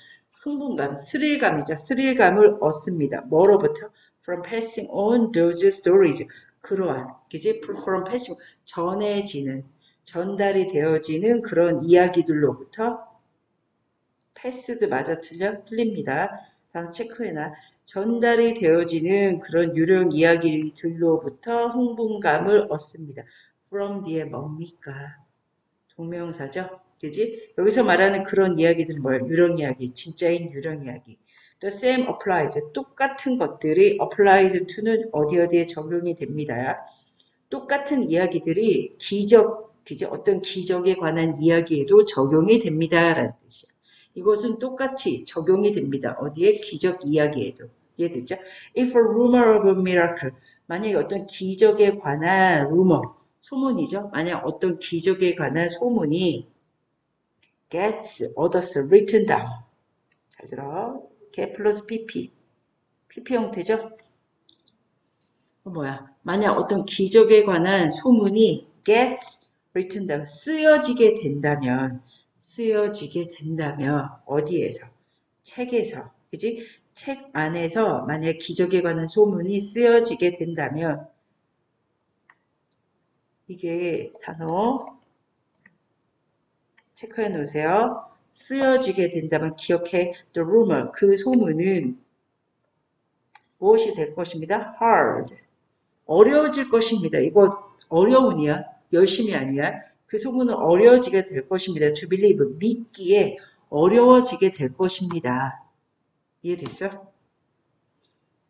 흥분감, 스릴감이죠. 스릴감을 얻습니다. 뭐로부터? From passing on those stories. 그러한, 그지? From passing, 전달이 되어지는 그런 이야기들로부터 패스드 맞아 틀립니다. 다음 체크해놔. 전달이 되어지는 그런 유령 이야기들로부터 흥분감을 얻습니다. from 뒤에 뭡니까? 동명사죠. 그지? 여기서 말하는 그런 이야기들은 뭐예요? 유령 이야기, 진짜인 유령 이야기. The same applies. 똑같은 것들이 applies to는 어디에 적용이 됩니다. 똑같은 이야기들이 어떤 기적에 관한 이야기에도 적용이 됩니다. 라는 뜻이야. 이것은 똑같이 적용이 됩니다. 어디에? 기적 이야기에도. 이해됐죠? If a rumor of a miracle. 만약에 어떤 기적에 관한 루머, 소문이죠. 만약 어떤 기적에 관한 소문이 얻었어, written down. 잘 들어. get 플러스 pp 형태죠. 뭐야? 만약 어떤 기적에 관한 소문이 gets written down, 쓰여지게 된다면 어디에서? 책에서, 그지? 책 안에서 만약 기적에 관한 소문이 쓰여지게 된다면 이게 단어 체크해 놓으세요. 쓰여지게 된다면 기억해. The rumor. 그 소문은 무엇이 될 것입니다. hard. 어려워질 것입니다. 이거 어려운이야. 열심히 아니야. 그 소문은 어려워지게 될 것입니다. To believe. 믿기에 어려워지게 될 것입니다. 이해됐어?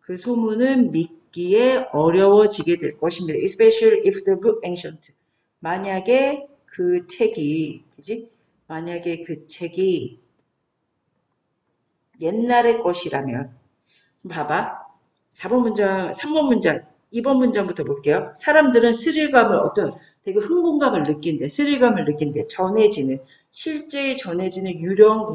그 소문은 믿기에 어려워지게 될 것입니다. Especially if the book ancient. 만약에 그 책이, 그지? 만약에 그 책이 옛날의 것이라면, 봐봐. 4번 문장, 3번 문장, 2번 문장부터 볼게요. 사람들은 스릴감을 어떤 되게 흥분감을 느낀대. 스릴감을 느낀대. 전해지는, 실제 전해지는 유령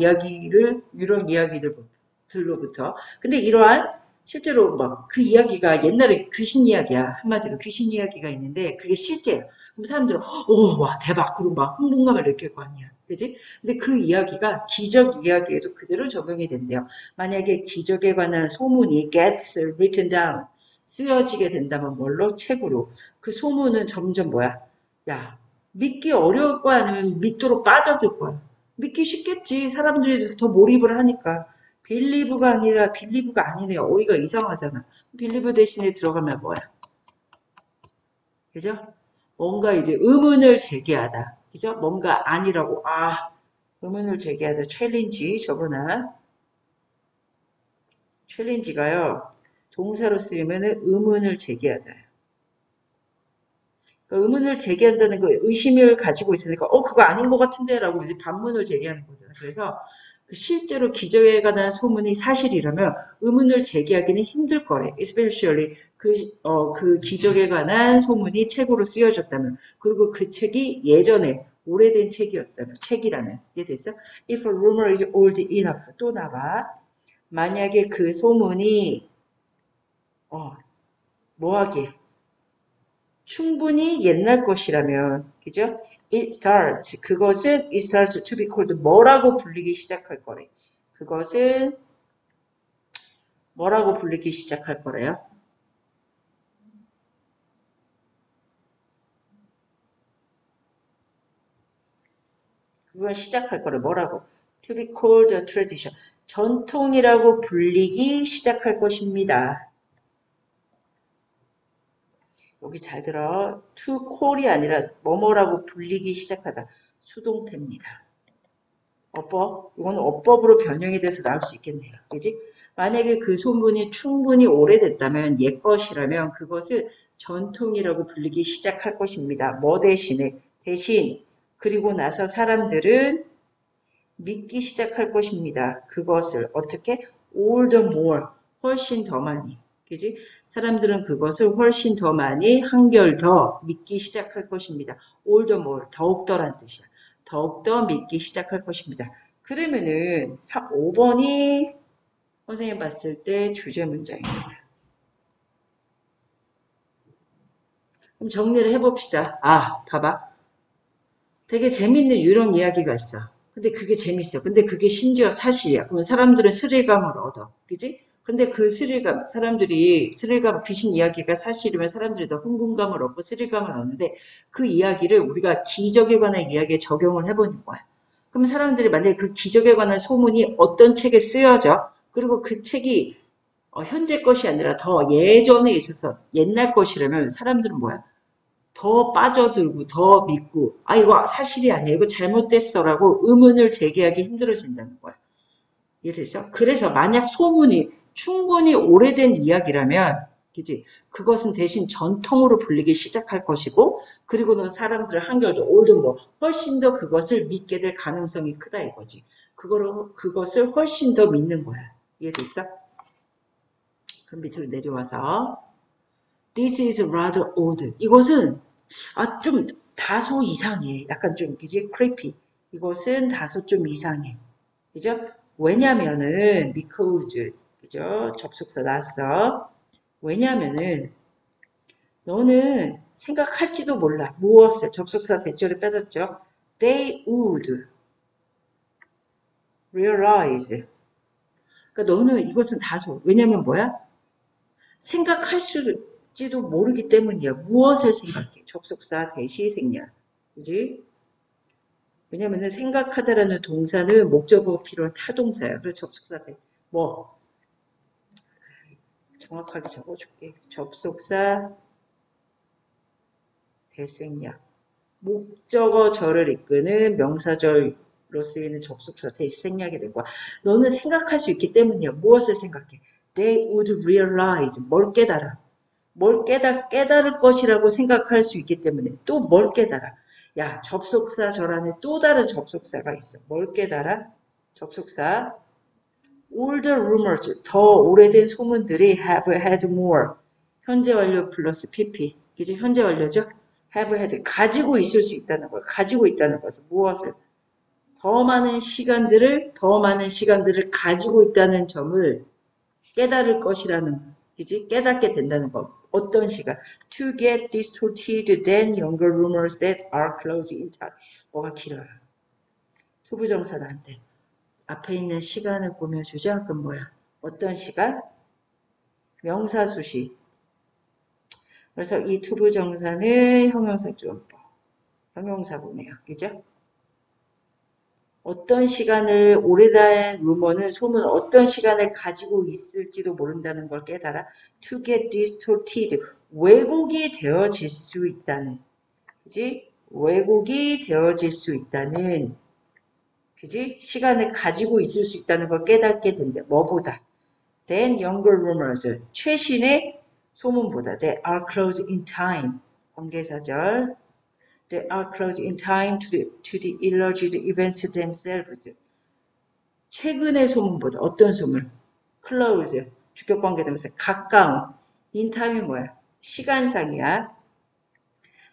이야기들로부터. 근데 이러한 실제로 막 그 이야기가 옛날에 귀신 이야기야. 한마디로 귀신 이야기가 있는데 그게 실제야. 그럼 사람들은 오, 와, 대박. 그리고 막 흥분감을 느낄 거 아니야. 그지? 근데 그 이야기가 기적 이야기에도 그대로 적용이 된대요. 만약에 기적에 관한 소문이 gets written down, 쓰여지게 된다면 뭘로? 책으로. 그 소문은 점점 뭐야? 야, 믿기 어려울 거야? 아니면 믿도록 빠져들 거야? 믿기 쉽겠지. 사람들이 더 몰입을 하니까. 빌리브가 아니라 빌리브가 아니네요. 어이가 이상하잖아. 빌리브 대신에 들어가면 뭐야? 그죠? 뭔가 이제 의문을 제기하다. 그죠? 뭔가 아니라고. 아, 의문을 제기하다. 챌린지, 저거나. 챌린지가요. 동사로 쓰이면 의문을 제기하다. 그러니까 의문을 제기한다는 거 의심을 가지고 있으니까 그거 아닌 것 같은데 라고 이제 반문을 제기하는 거잖아요. 그래서 그 실제로 기적에 관한 소문이 사실이라면 의문을 제기하기는 힘들 거래. Especially 그 기적에 관한 소문이 책으로 쓰여졌다면 그리고 그 책이 예전에 오래된 책이라면 이해됐어? If a rumor is old enough 또 나와. 만약에 그 소문이 뭐하게 충분히 옛날 것이라면 그죠? it starts to be called 뭐라고 불리기 시작할 거래. 그것은 뭐라고 불리기 시작할 거래요? 그걸 시작할 거래. 뭐라고? To be called a tradition. 전통이라고 불리기 시작할 것입니다. 여기 잘 들어. to call이 아니라 뭐뭐라고 불리기 시작하다. 수동태입니다. 어법. 이거는 어법으로 변형이 돼서 나올 수 있겠네요. 그지? 만약에 그 소문이 충분히 오래됐다면 옛것이라면 그것을 전통이라고 불리기 시작할 것입니다. 뭐 대신에? 대신 그리고 나서 사람들은 믿기 시작할 것입니다. 그것을 어떻게? all the more 훨씬 더 많이. 그지? 사람들은 그것을 훨씬 더 많이 한결 더 믿기 시작할 것입니다. all the more 더욱더란 뜻이야. 더욱더 믿기 시작할 것입니다. 그러면은 5번이 선생님 봤을 때 주제 문장입니다. 그럼 정리를 해봅시다. 아, 봐봐. 되게 재밌는 유령 이야기가 있어. 근데 그게 재밌어. 근데 그게 심지어 사실이야. 그러면 사람들은 스릴감을 얻어. 그지? 근데 그 스릴감, 귀신 이야기가 사실이면 사람들이 더 흥분감을 얻고 스릴감을 얻는데 그 이야기를 우리가 기적에 관한 이야기에 적용을 해보는 거야. 그럼 사람들이 만약에 그 기적에 관한 소문이 어떤 책에 쓰여져? 그리고 그 책이 현재 것이 아니라 더 예전에 있어서 옛날 것이라면 사람들은 뭐야? 더 빠져들고 더 믿고 이거 사실이 아니야 이거 잘못됐어라고 의문을 제기하기 힘들어진다는 거야. 이해됐어? 그래서 만약 소문이 충분히 오래된 이야기라면 그지? 그것은 대신 전통으로 불리기 시작할 것이고 그리고는 사람들을 한결 더 올든 뭐 훨씬 더 그것을 믿게 될 가능성이 크다 이거지. 그것을 훨씬 더 믿는 거야. 이해됐어? 그럼 밑으로 내려와서 This is rather odd. 이것은 좀 다소 이상해. 약간 좀 그지? creepy. 이것은 다소 좀 이상해. 그죠? 왜냐면은 because 그죠? 접속사 나왔어. 왜냐면은 너는 생각할지도 몰라. 무엇을 접속사 대절을 뺏었죠. They would realize. 그러니까 너는 이것은 다소 왜냐면 뭐야? 생각할 수 지도 모르기 때문이야. 무엇을 생각해? 접속사 대시 생략. 그지? 왜냐면은 생각하다라는 동사는 목적어가 필요한 타동사야. 그래서 접속사 대, 뭐, 정확하게 적어줄게. 접속사 대생략. 목적어절을 이끄는 명사절로 쓰이는 접속사 대생략이 된 거야. 너는 생각할 수 있기 때문이야. 무엇을 생각해? They would realize. 뭘 깨달아? 뭘 깨달을 것이라고 생각할 수 있기 때문에 또 뭘 깨달아? 야, 접속사 절 안에 또 다른 접속사가 있어. 뭘 깨달아? 접속사 older rumors, 더 오래된 소문들이 have had more. 현재 완료 플러스 pp. 그죠? 현재 완료죠? have had. 가지고 있을 수 있다는 걸. 가지고 있다는 것은 무엇을? 더 많은 시간들을 가지고 있다는 점을 깨달을 것이라는, 그지? 깨닫게 된다는 것. 어떤 시간? To get distorted than younger rumors that are close in time. 뭐가 길어요? 투부정사한테 앞에 있는 시간을 꾸며주죠. 그럼 뭐야? 어떤 시간? 명사수시. 그래서 이 투부정사는 형용사조원법. 형용사구네요. 그죠? 어떤 시간을 오래된 루머는 소문 어떤 시간을 가지고 있을지도 모른다는 걸 깨달아 to get distorted 왜곡이 되어질 수 있다는 그지 왜곡이 되어질 수 있다는 그지 시간을 가지고 있을 수 있다는 걸 깨닫게 된다. 뭐보다 than younger rumors 최신의 소문보다 they are close in time 관계사절 they are close in time to the alleged events themselves. 최근의 소문보다 어떤 소문? close, 주격관계대명사 가까운. in time이 뭐야? 시간상이야.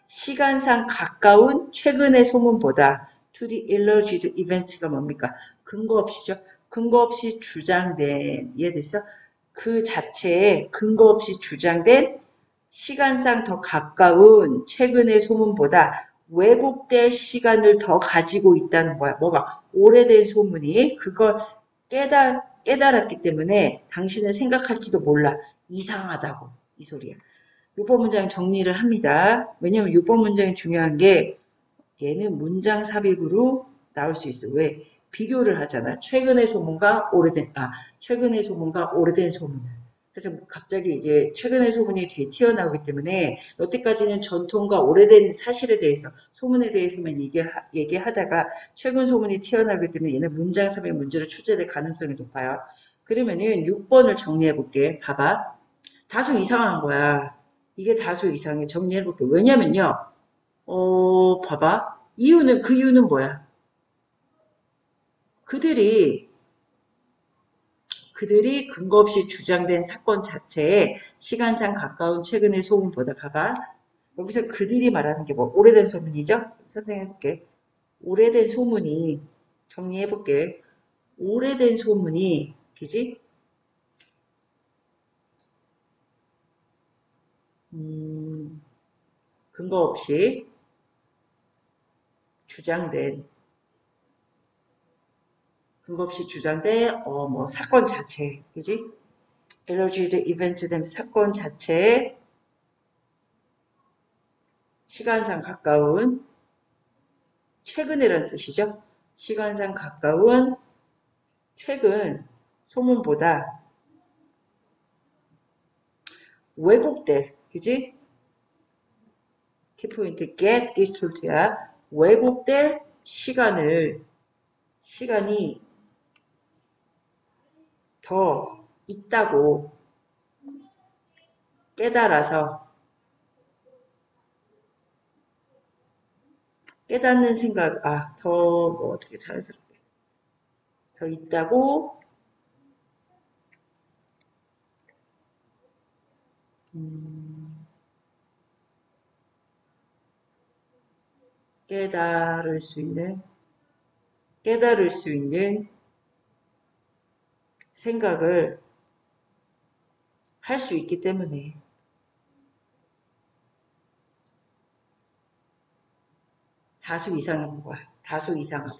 시간상 가까운 최근의 소문보다 to the alleged events가 뭡니까? 근거 없이죠. 근거 없이 주장된 이해됐어? 그 자체에 근거 없이 주장된 시간상 더 가까운 최근의 소문보다 왜곡될 시간을 더 가지고 있다는 거야. 뭐가? 오래된 소문이 그걸 깨달았기 때문에 당신은 생각할지도 몰라. 이상하다고. 이 소리야. 6번 문장 정리를 합니다. 왜냐면 6번 문장이 중요한 게 얘는 문장 삽입으로 나올 수 있어. 왜? 비교를 하잖아. 최근의 소문과 오래된 소문. 그래서 갑자기 이제 최근의 소문이 뒤에 튀어나오기 때문에 여태까지는 전통과 오래된 사실에 대해서 소문에 대해서만 얘기하다가 최근 소문이 튀어나오기 때문에 얘는 문장 삽입 문제로 출제될 가능성이 높아요. 그러면은 6번을 정리해 볼게. 봐봐. 다소 이상한 거야. 이게 다소 이상해. 정리해 볼게. 왜냐면요. 봐봐. 그 이유는 뭐야? 그들이 근거 없이 주장된 사건 자체에 시간상 가까운 최근의 소문보다 봐봐. 여기서 그들이 말하는 게 뭐? 오래된 소문이죠? 선생님 해볼게. 오래된 소문이 정리해볼게. 오래된 소문이 그지? 근거 없이 주장된 뭐 사건 자체 그지? alleged event 된 사건 자체에 시간상 가까운 최근이라는 뜻이죠. 시간상 가까운 최근 소문보다 왜곡될 그지? 키포인트 get distorted야. 왜곡될 시간이 더 있다고 깨달아서 깨닫는 생각 뭐 어떻게 자연스럽게 더 있다고 깨달을 수 있는 생각을 할 수 있기 때문에 다소 이상한 거야. 다소 이상하다.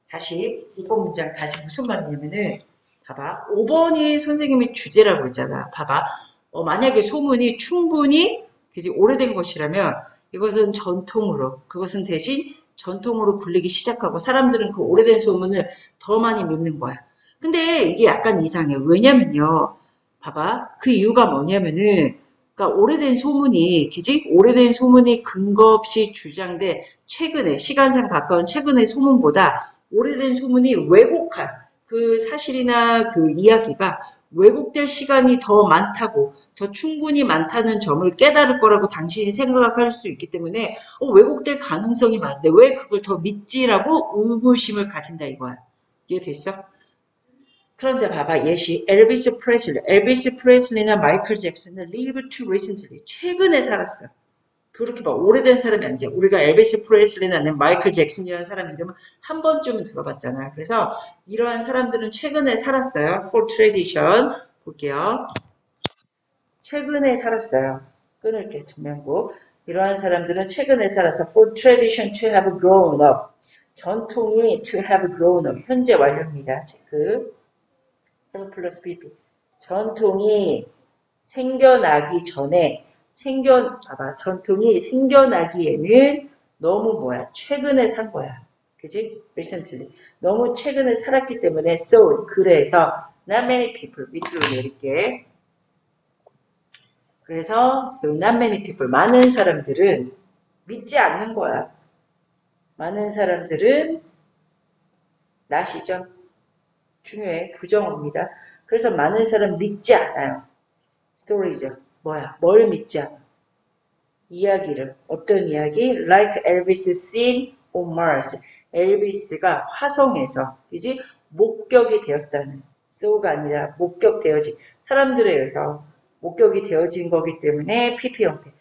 다시 6번 문장 다시 무슨 말이냐면은 봐봐. 5번이 선생님이 주제라고 했잖아. 봐봐. 만약에 소문이 충분히 그지 오래된 것이라면 이것은 전통으로 그것은 대신 전통으로 불리기 시작하고 사람들은 그 오래된 소문을 더 많이 믿는 거야. 근데 이게 약간 이상해. 왜냐면요. 봐봐. 그 이유가 뭐냐면은 그러니까 오래된 소문이 그지 오래된 소문이 근거 없이 주장돼 최근에 시간상 가까운 최근의 소문보다 오래된 소문이 왜곡한 그 사실이나 그 이야기가 왜곡될 시간이 더 많다고 더 충분히 많다는 점을 깨달을 거라고 당신이 생각할 수 있기 때문에 왜곡될 가능성이 많은데 왜 그걸 더 믿지라고 의구심을 가진다 이거야. 이해됐어? 그런데 봐봐 예시 엘비스 프레슬리나 마이클 잭슨은 live to recently 최근에 살았어. 그렇게 막 오래된 사람이 아니지. 우리가 엘비스 프레슬리나 마이클 잭슨이라는 사람 이름은 한 번쯤은 들어봤잖아. 그래서 이러한 사람들은 최근에 살았어요. for tradition 볼게요. 최근에 살았어요. 끊을게 전면고. 이러한 사람들은 최근에 살아서 for tradition to have grown up. 전통이 to have grown up. 현재 완료입니다. 체크. have 플러스 pp. 전통이 생겨나기 전에 봐봐. 전통이 생겨나기에는 너무 뭐야? 최근에 산 거야. 그지? recently. 너무 최근에 살았기 때문에 so 그래서 not many people 밑으로 내릴게. 그래서 so not many people 많은 사람들은 믿지 않는 거야. 많은 사람들은 not이죠. 중요해. 부정어입니다. 그래서 많은 사람 믿지 않아요. 스토리죠. 뭐야? 뭘 믿지 않아? 이야기를. 어떤 이야기? Like Elvis seen on Mars. 엘비스가 화성에서 그지? 목격이 되었다는 so가 아니라 목격되어진 사람들에 의해서 목격이 되어진 거기 때문에 PP 형태.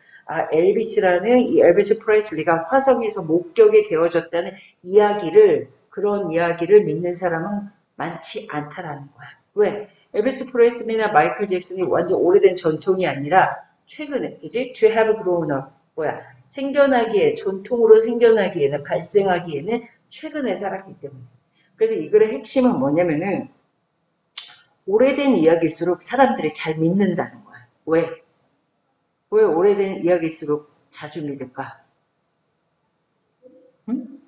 엘비스라는 이 엘비스 프레슬리가 화성에서 목격이 되어졌다는 이야기를 그런 이야기를 믿는 사람은 많지 않다라는 거야. 왜? 엘비스 프레슬리나 마이클 잭슨이 완전 오래된 전통이 아니라 최근에 이제 to have grown up 뭐야? 생겨나기에 전통으로 생겨나기에는 발생하기에는 최근에 살았기 때문에. 그래서 이 글의 핵심은 뭐냐면은 오래된 이야기일수록 사람들이 잘 믿는다는 거야. 왜? 왜 오래된 이야기일수록 자주 믿을까? 응?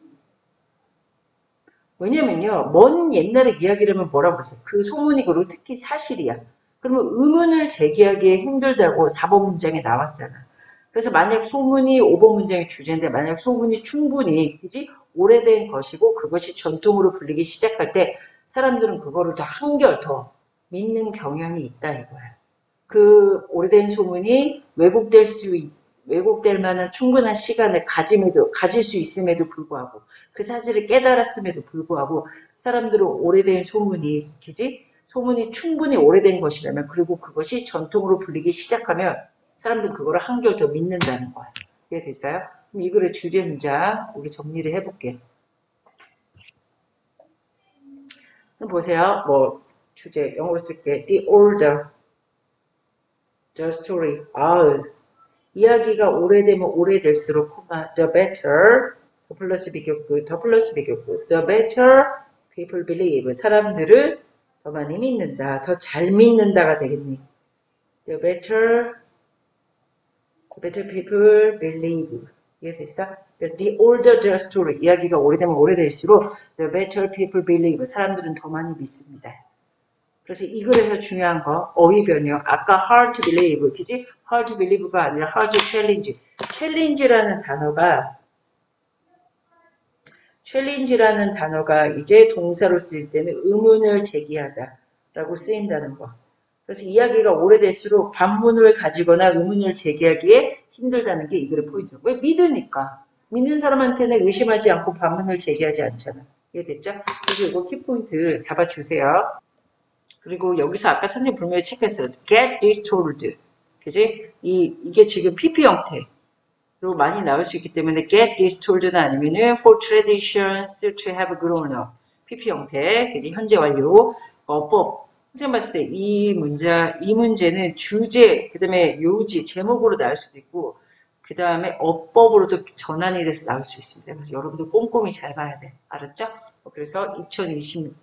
왜냐면요. 먼 옛날의 이야기라면 뭐라고 그랬어? 그 소문이 그리고 특히 사실이야. 그러면 의문을 제기하기에 힘들다고 4번 문장에 나왔잖아. 그래서 만약 소문이 5번 문장의 주제인데 만약 소문이 충분히 그지 오래된 것이고 그것이 전통으로 불리기 시작할 때 사람들은 그거를 더 한결 더 믿는 경향이 있다 이거야. 그 오래된 소문이 왜곡될 만한 충분한 시간을 가질 수 있음에도 불구하고 그 사실을 깨달았음에도 불구하고 사람들은 오래된 소문이 그지 소문이 충분히 오래된 것이라면 그리고 그것이 전통으로 불리기 시작하면 사람들은 그거를 한결 더 믿는다는 거야. 이해됐어요? 그럼 이 글의 주제 문장 우리 정리를 해볼게. 그럼 보세요. 뭐 주제 영어로 쓸게. The older the story. 이야기가 오래되면 오래될수록 the better 더 플러스 비교구 the better people believe 사람들은 더 많이 믿는다. 더 잘 믿는다가 되겠니? The better people believe. 이해됐어? The older the story. 이야기가 오래되면 오래될수록 the better people believe. 사람들은 더 많이 믿습니다. 그래서 이 글에서 중요한 거 어휘 변형. 아까 hard to believe, 그지? hard to believe가 아니라 hard to challenge. challenge라는 단어가 이제 동사로 쓰일 때는 의문을 제기하다라고 쓰인다는 거. 그래서 이야기가 오래될수록 반문을 가지거나 의문을 제기하기에 힘들다는 게 이 글의 포인트예요. 왜? 믿으니까. 믿는 사람한테는 의심하지 않고 반문을 제기하지 않잖아. 이해됐죠? 그래서 이거 키포인트 잡아주세요. 그리고 여기서 아까 선생님 분명히 체크했어요. get this told. 그지? 이게 지금 PP 형태로 많이 나올 수 있기 때문에 get this told는 아니면은 for traditions to have grown up. PP 형태. 그지? 현재 완료. 어법. 선생님 봤을 때 이 문제는 주제, 그 다음에 요지, 제목으로 나올 수도 있고, 그 다음에 어법으로도 전환이 돼서 나올 수 있습니다. 그래서 여러분들 꼼꼼히 잘 봐야 돼. 알았죠? 그래서 2020년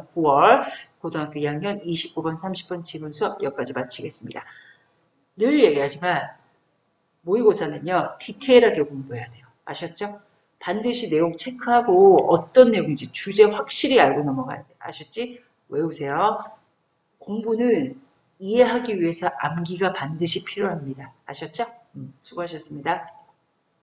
9월 고등학교 2학년 29번, 30번 지문 수업 여기까지 마치겠습니다. 늘 얘기하지만 모의고사는요, 디테일하게 공부해야 돼요. 아셨죠? 반드시 내용 체크하고 어떤 내용인지 주제 확실히 알고 넘어가야 돼요. 아셨지? 외우세요. 공부는 이해하기 위해서 암기가 반드시 필요합니다. 아셨죠? 수고하셨습니다.